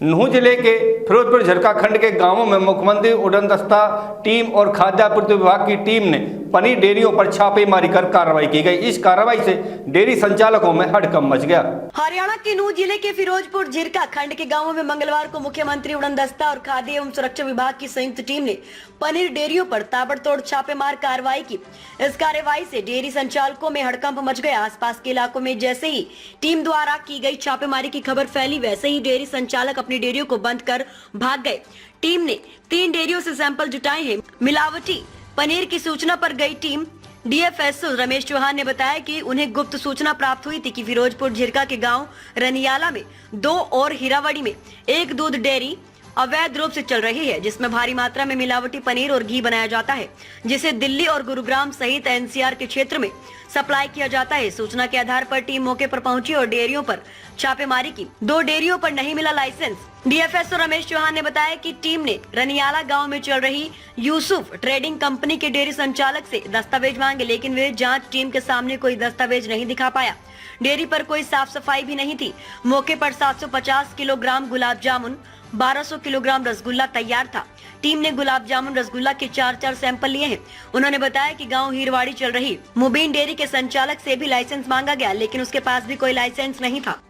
नूंह जिले के फिरोजपुर झरका खंड के गांवों में मुख्यमंत्री उड़न दस्ता टीम और खाद्य आपूर्ति विभाग की टीम ने पनीर डेयरियों पर छापेमारी कर कार्रवाई की गई। इस कार्रवाई से डेयरी संचालकों में हड़कंप मच गया। हरियाणा के नूंह जिले के फिरोजपुर झिरका खंड के गांवों में मंगलवार को मुख्यमंत्री उड़न दस्ता और खाद्य एवं सुरक्षा विभाग की संयुक्त टीम ने पनीर डेयरियों पर ताबड़तोड़ छापेमार कार्रवाई की। इस कार्रवाई से डेयरी संचालकों में हड़कंप मच गया। आसपास के इलाकों में जैसे ही टीम द्वारा की गई छापेमारी की खबर फैली, वैसे ही डेयरी संचालक अपनी डेयरियों को बंद कर भाग गए। टीम ने 3 डेयरियों से सैंपल जुटाए हैं। मिलावटी पनीर की सूचना पर गई टीम डीएफएसओ रमेश चौहान ने बताया कि उन्हें गुप्त सूचना प्राप्त हुई थी कि फिरोजपुर झिरका के गांव रनियाला में 2 और हीरावड़ी में 1 दूध डेयरी अवैध रूप से चल रही है, जिसमें भारी मात्रा में मिलावटी पनीर और घी बनाया जाता है, जिसे दिल्ली और गुरुग्राम सहित एनसीआर के क्षेत्र में सप्लाई किया जाता है। सूचना के आधार पर टीम मौके पर पहुंची और डेयरियों पर छापेमारी की। 2 डेयरियों पर नहीं मिला लाइसेंस। डीएफएसओ रमेश चौहान ने बताया कि टीम ने रनियाला गांव में चल रही यूसुफ ट्रेडिंग कंपनी के डेयरी संचालक से दस्तावेज मांगे, लेकिन वे जांच टीम के सामने कोई दस्तावेज नहीं दिखा पाया। डेयरी पर कोई साफ सफाई भी नहीं थी। मौके पर 750 किलोग्राम गुलाब जामुन, 1200 किलोग्राम रसगुल्ला तैयार था। टीम ने गुलाब जामुन रसगुल्ला के 4 सैंपल लिए हैं। उन्होंने बताया कि गांव हीरवाड़ी चल रही मुबीन डेयरी के संचालक से भी लाइसेंस मांगा गया, लेकिन उसके पास भी कोई लाइसेंस नहीं था।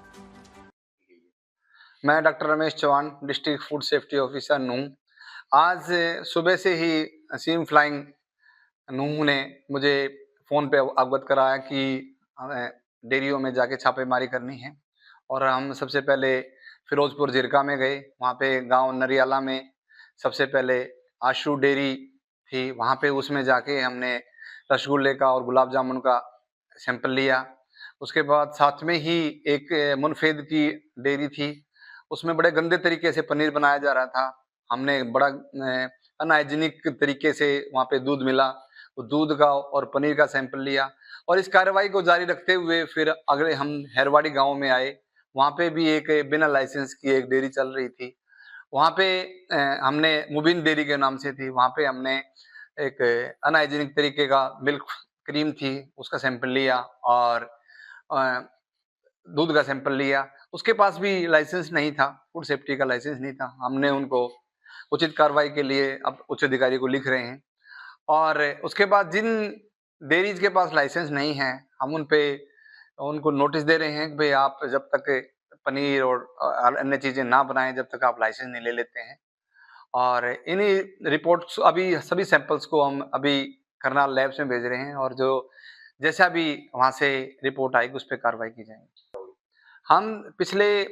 मैं doctor Ramesh Chauhan, district food safety officer Nuh. आज सुबह से ही सीम फ्लाइंग नूंह ने मुझे फ़ोन पे अवगत कराया कि हमें डेयरियों में जाके छापेमारी करनी है और हम सबसे पहले फिरोजपुर झिरका में गए। वहाँ पे गांव नरियाला में सबसे पहले आशू डेयरी थी, वहाँ पे उसमें जाके हमने रसगुल्ले का और गुलाब जामुन का सैंपल लिया। उसके बाद साथ में ही एक मुनफेद की डेयरी थी, उसमें बड़े गंदे तरीके से पनीर बनाया जा रहा था। हमने बड़ा अनहाइजीनिक तरीके से वहाँ पे दूध मिला, तो दूध का और पनीर का सैंपल लिया और इस कार्रवाई को जारी रखते हुए फिर अगले हम हैरवाड़ी गांव में आए। वहाँ पे भी एक बिना लाइसेंस की एक डेयरी चल रही थी। वहाँ पे हमने मुबीन डेयरी के नाम से थी, वहाँ पे हमने एक अनहाइजीनिक तरीके का मिल्क क्रीम थी, उसका सैंपल लिया और दूध का सैंपल लिया। उसके पास भी लाइसेंस नहीं था, फूड सेफ्टी का लाइसेंस नहीं था। हमने उनको उचित कार्रवाई के लिए अब उच्च अधिकारी को लिख रहे हैं और उसके बाद जिन डेयरीज के पास लाइसेंस नहीं है, हम उनको नोटिस दे रहे हैं कि भाई आप जब तक पनीर और अन्य चीजें ना बनाएं, जब तक आप लाइसेंस नहीं ले लेते हैं। और इन्हीं रिपोर्ट्स अभी सभी सैंपल्स को हम अभी करनाल लैब्स में भेज रहे हैं और जो जैसा भी वहां से रिपोर्ट आएगी उस पर कार्रवाई की जाएगी। हम पिछले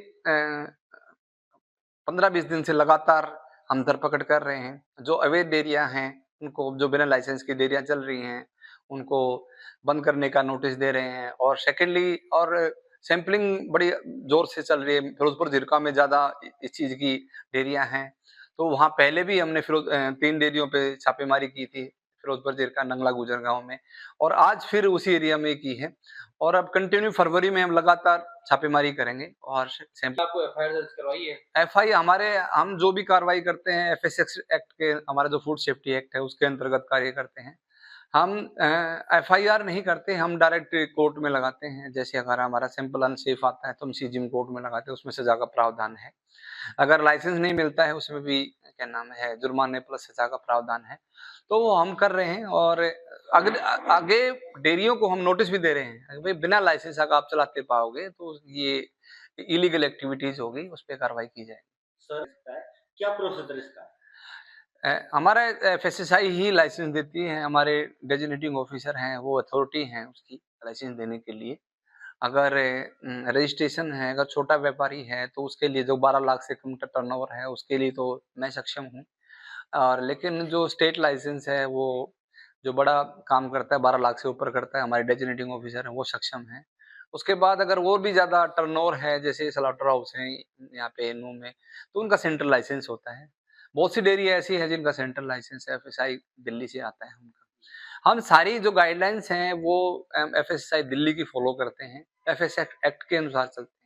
15-20 दिन से लगातार हम धरपकड़ कर रहे हैं। जो अवैध डेयरियां हैं उनको, जो बिना लाइसेंस की डेयरियां चल रही हैं, उनको बंद करने का नोटिस दे रहे हैं और सेकेंडली और सैंपलिंग बड़ी जोर से चल रही है। फिरोजपुर झिरका में ज्यादा इस चीज की डेयरियां हैं, तो वहाँ पहले भी हमने 3 डेयरियों पे छापेमारी की थी, फिरोजपुर झिरका नंगला गुजर गांव में, और आज फिर उसी एरिया में की है और अब कंटिन्यू फरवरी में हम लगातार छापेमारी करेंगे और सैंपल। आपको एफआईआर दर्ज करवाई है? एफआई हमारे, हम जो भी कार्रवाई करते हैं एफएसएस एक्ट के, हमारा जो फूड सेफ्टी एक्ट है उसके अंतर्गत कार्य करते हैं। हम एफआईआर नहीं करते, हम डायरेक्ट कोर्ट में लगाते हैं। जैसे अगर हमारा सैंपल अनसेफ आता है तो हम सीजिम कोर्ट में लगाते हैं, उसमें सजा का प्रावधान है। अगर लाइसेंस नहीं मिलता है उसमें भी क्या नाम है, जुर्माने प्लस सजा का प्रावधान है। तो वो हम कर रहे हैं और आगे डेयरियों को हम नोटिस भी दे रहे हैं, भाई बिना लाइसेंस अगर आप चलाते पाओगे तो ये इलीगल एक्टिविटीज होगी, उस पर कार्रवाई की जाए। सर क्या प्रोसीजर इसका? हमारा एफएसएसआई ही लाइसेंस देती है, हमारे डेजिग्नेटिंग ऑफिसर हैं, वो अथॉरिटी हैं उसकी लाइसेंस देने के लिए। अगर रजिस्ट्रेशन है, अगर छोटा व्यापारी है तो उसके लिए, जो 12 लाख से कम टर्नओवर है उसके लिए तो मैं सक्षम हूँ, और लेकिन जो स्टेट लाइसेंस है वो जो बड़ा काम करता है 12 लाख से ऊपर करता है, हमारे डेजिग्नेटिंग ऑफिसर हैं वो सक्षम हैं। उसके बाद अगर और भी ज्यादा टर्नओवर है, जैसे स्लॉटर हाउस है यहाँ पे नूंह में, तो उनका सेंट्रल लाइसेंस होता है। बहुत सी डेयरी ऐसी है जिनका सेंट्रल लाइसेंस है, एफएसआई दिल्ली से आता है उनका। हम सारी जो गाइडलाइंस हैं वो एफएसआई दिल्ली की फॉलो करते हैं, एफएसआई एक्ट के अनुसार चलते हैं।